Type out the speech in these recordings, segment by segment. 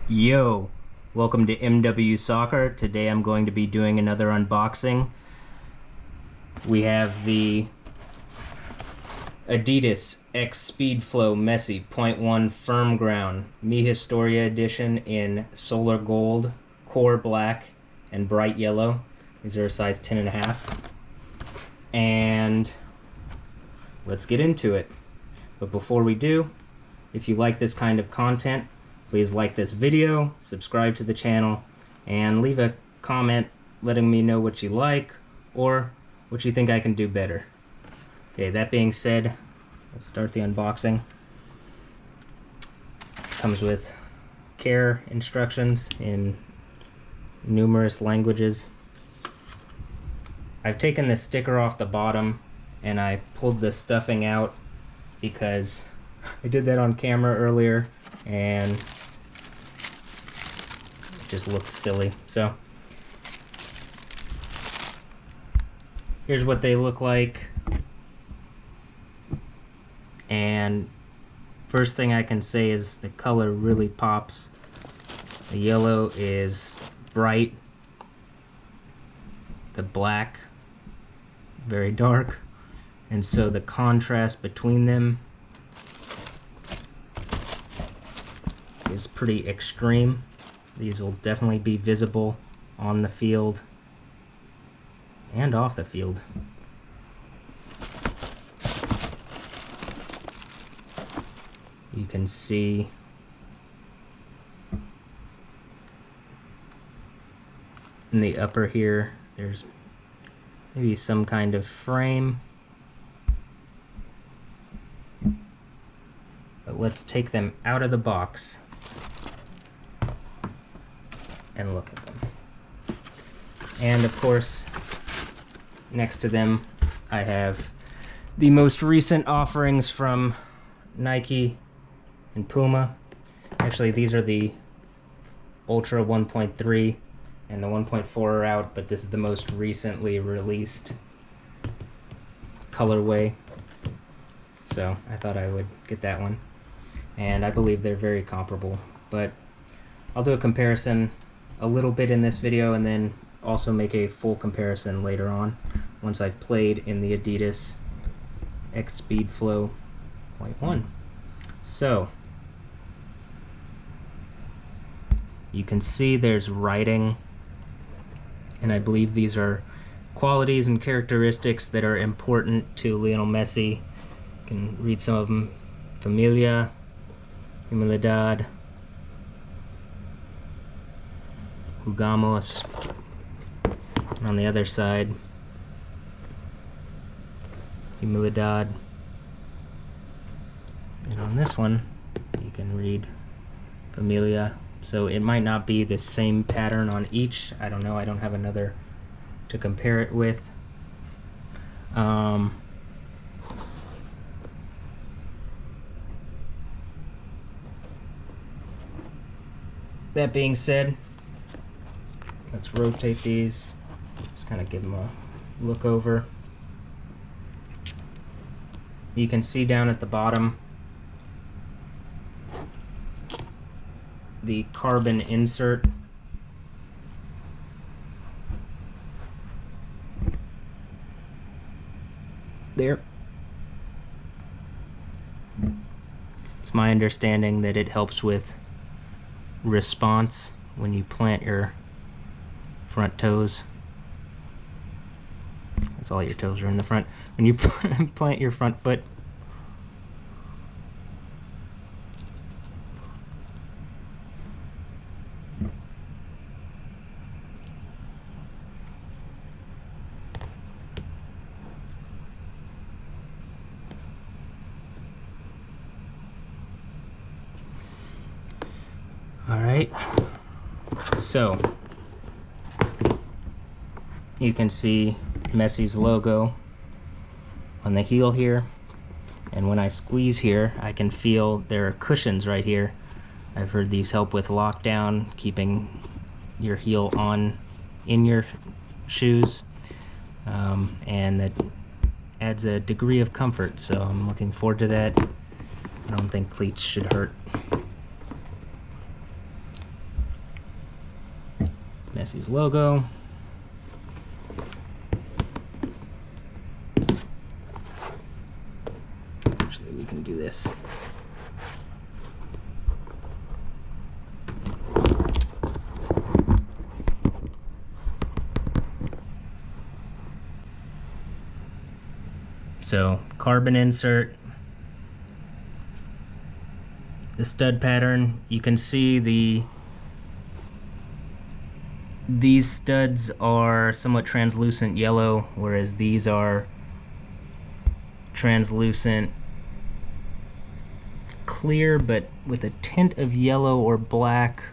Yo, welcome to MW Soccer. Today I'm going to be doing another unboxing. We have the Adidas X Speedflow Messi.1 Firm Ground Me Historia edition in solar gold, core black, and bright yellow. These are a size 10.5. And let's get into it. But before we do, if you like this kind of content, please like this video, subscribe to the channel, and leave a comment letting me know what you like or what you think I can do better. Okay, that being said, let's start the unboxing. Comes with care instructions in numerous languages. I've taken the sticker off the bottom and I pulled the stuffing out because I did that on camera earlier and it just looked silly. So here's what they look like. And first thing I can say is the color really pops. The yellow is bright. The black, very dark. And so the contrast between them is pretty extreme. These will definitely be visible on the field and off the field. You can see in the upper here, there's maybe some kind of frame. But let's take them out of the box and look at them. And of course, next to them, I have the most recent offerings from Nike and Puma. Actually, these are the Ultra 1.3 and the 1.4 are out, but this is the most recently released colorway. So I thought I would get that one. And I believe they're very comparable, but I'll do a comparison a little bit in this video and then also make a full comparison later on once I've played in the Adidas X Speedflow.1. So you can see there's writing, and I believe these are qualities and characteristics that are important to Lionel Messi. You can read some of them. Familia, humildad, jugamos. And on the other side, humildad. And on this one, you can read familia. So it might not be the same pattern on each. I don't know. I don't have another to compare it with. That being said, let's rotate these. Just kind of give them a look over. You can see down at the bottom the carbon insert. There. It's my understanding that it helps with response when you plant your front toes. That's all your toes are in the front. When you plant your front foot, alright, so you can see Messi's logo on the heel here, and when I squeeze here I can feel there are cushions right here. I've heard these help with lockdown, keeping your heel on in your shoes, and that adds a degree of comfort, so I'm looking forward to that. I don't think cleats should hurt. Messi's logo. Actually, we can do this. So, carbon insert, the stud pattern. You can see these studs are somewhat translucent yellow, whereas these are translucent clear, but with a tint of yellow or black.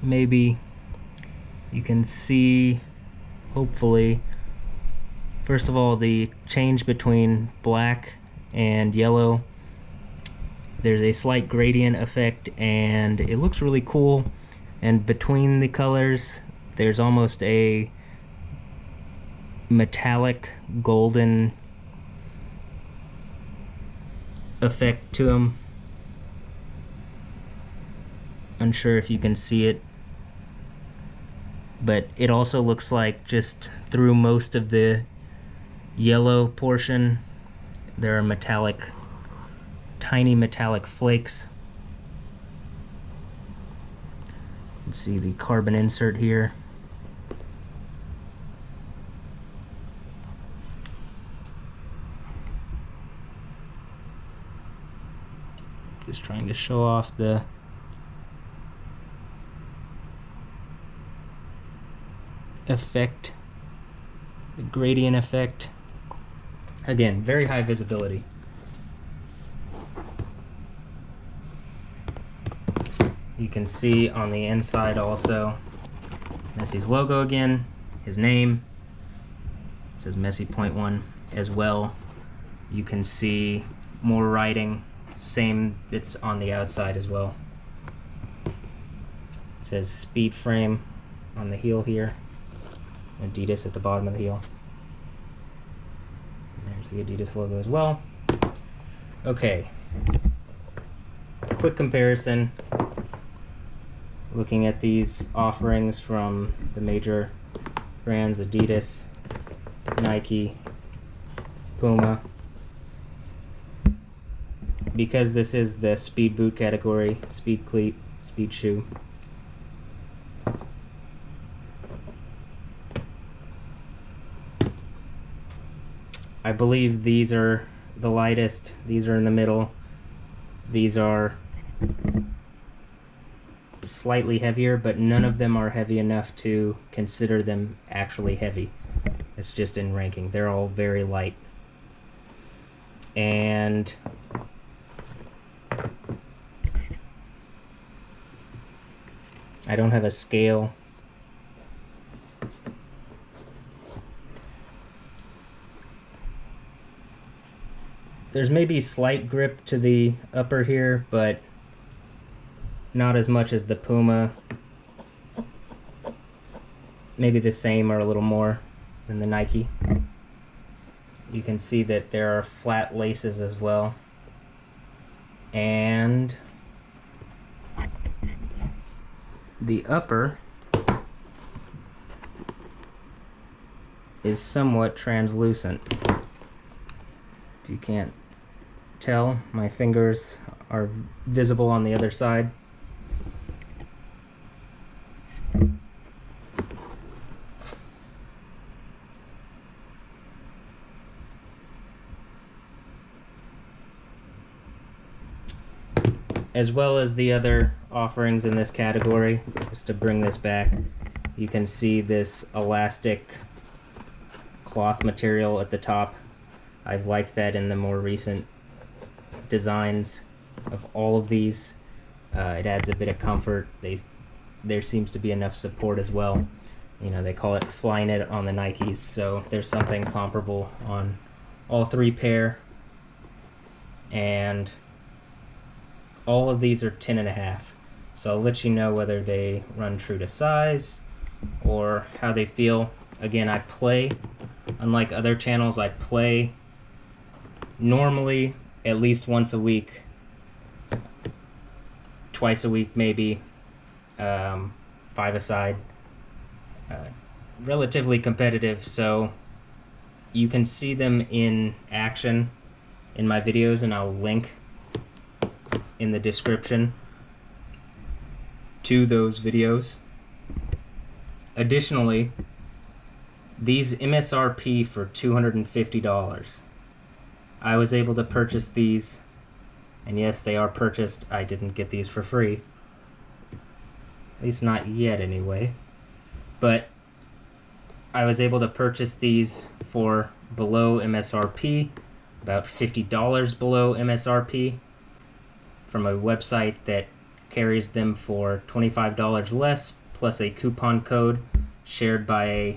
Maybe you can see, hopefully, first of all, the change between black and yellow. There's a slight gradient effect, and it looks really cool. And between the colors, there's almost a metallic golden effect to them. Unsure if you can see it, but it also looks like just through most of the yellow portion there are metallic, tiny metallic flakes. You can see the carbon insert here. Just trying to show off the effect, the gradient effect. Again, very high visibility. You can see on the inside also Messi's logo again, his name. It says Messi.1 as well. You can see more writing, same, it's on the outside as well. It says speed frame on the heel here. Adidas at the bottom of the heel. And there's the Adidas logo as well. Okay, quick comparison. Looking at these offerings from the major brands, Adidas, Nike, Puma. Because this is the speed boot category, speed cleat, speed shoe, I believe these are the lightest, these are in the middle, these are slightly heavier, but none of them are heavy enough to consider them actually heavy. It's just in ranking. They're all very light. And I don't have a scale. There's maybe slight grip to the upper here, but not as much as the Puma. Maybe the same or a little more than the Nike. You can see that there are flat laces as well. And the upper is somewhat translucent. If you can't tell, my fingers are visible on the other side. As well as the other offerings in this category, just to bring this back, you can see this elastic cloth material at the top. I've liked that in the more recent designs of all of these. It adds a bit of comfort. There seems to be enough support as well. You know, they call it Flyknit on the Nikes, so there's something comparable on all three pair. And all of these are 10.5, so I'll let you know whether they run true to size or how they feel. Again, I play, unlike other channels, I play normally at least once a week, twice a week maybe, 5-a-side, relatively competitive, so you can see them in action in my videos, and I'll link in the description to those videos. Additionally, these MSRP for $250. I was able to purchase these, and yes, they are purchased. I didn't get these for free. At least not yet, anyway. But I was able to purchase these for below MSRP, about $50 below MSRP, from a website that carries them for $25 less, plus a coupon code shared by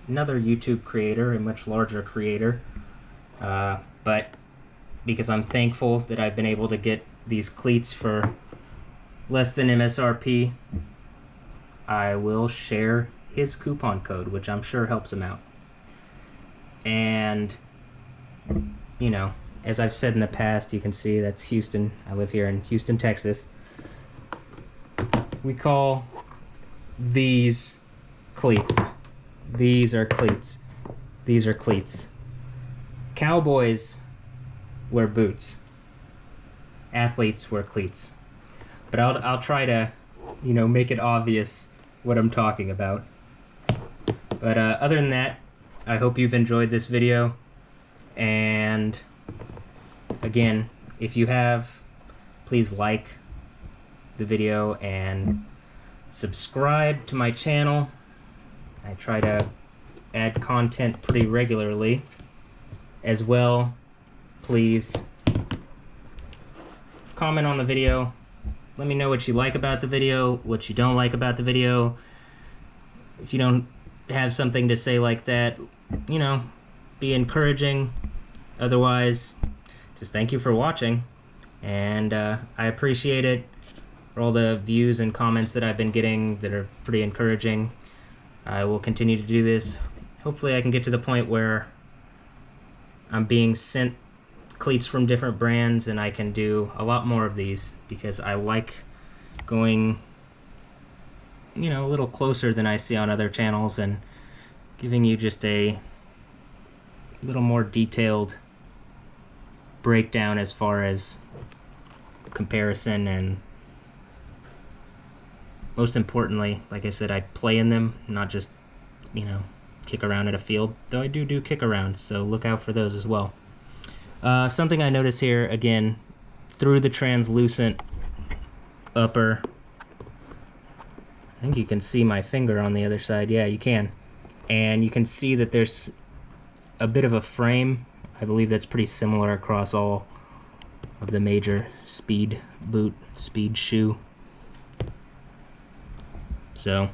another YouTube creator, a much larger creator. But because I'm thankful that I've been able to get these cleats for less than MSRP, I will share his coupon code, which I'm sure helps him out. And, you know, as I've said in the past, you can see that's Houston. I live here in Houston, Texas. We call these cleats. These are cleats. These are cleats. Cowboys wear boots. Athletes wear cleats. But I'll try to, you know, make it obvious what I'm talking about. But other than that, I hope you've enjoyed this video. And again, if you have, please like the video and subscribe to my channel. I try to add content pretty regularly. As well, please comment on the video. Let me know what you like about the video, what you don't like about the video. If you don't have something to say like that, you know, be encouraging. Otherwise, just thank you for watching. And I appreciate it for all the views and comments that I've been getting that are pretty encouraging. I will continue to do this. Hopefully I can get to the point where I'm being sent cleats from different brands, and I can do a lot more of these, because I like going, you know, a little closer than I see on other channels and giving you just a little more detailed breakdown as far as comparison, and most importantly, like I said, I play in them, not just, you know, kick around at a field, though I do kick around, so look out for those as well. Something I notice here, again, through the translucent upper, I think you can see my finger on the other side. Yeah, you can. And you can see that there's a bit of a frame. I believe that's pretty similar across all of the major speed boot, speed shoe. So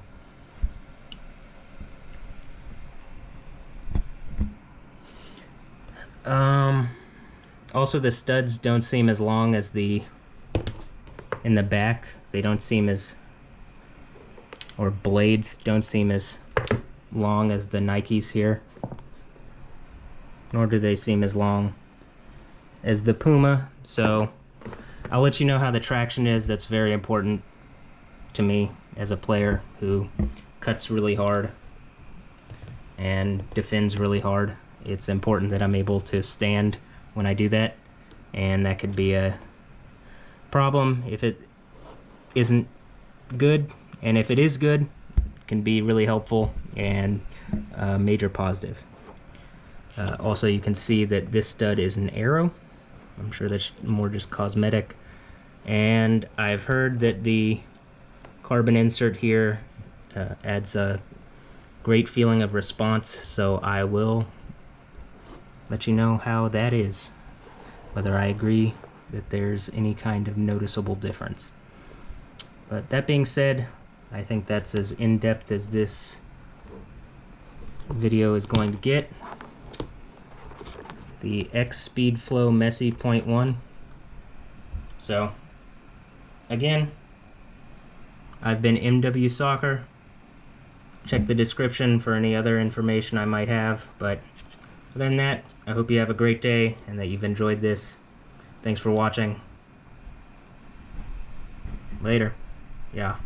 also the studs don't seem as long as the in the back. They don't seem as, or blades don't seem as long as the Nikes here, nor do they seem as long as the Puma. So I'll let you know how the traction is. That's very important to me as a player who cuts really hard and defends really hard. It's important that I'm able to stand when I do that, and that could be a problem if it isn't good, and if it is good, it can be really helpful and a major positive. Also, you can see that this stud is an arrow. I'm sure that's more just cosmetic, and I've heard that the carbon insert here adds a great feeling of response, so I will let you know how that is, whether I agree that there's any kind of noticeable difference. But that being said, I think that's as in-depth as this video is going to get. The X Speedflow Messi.1. So, again, I've been MW Soccer. Check the description for any other information I might have, but other than that, I hope you have a great day and that you've enjoyed this. Thanks for watching. Later. Yeah.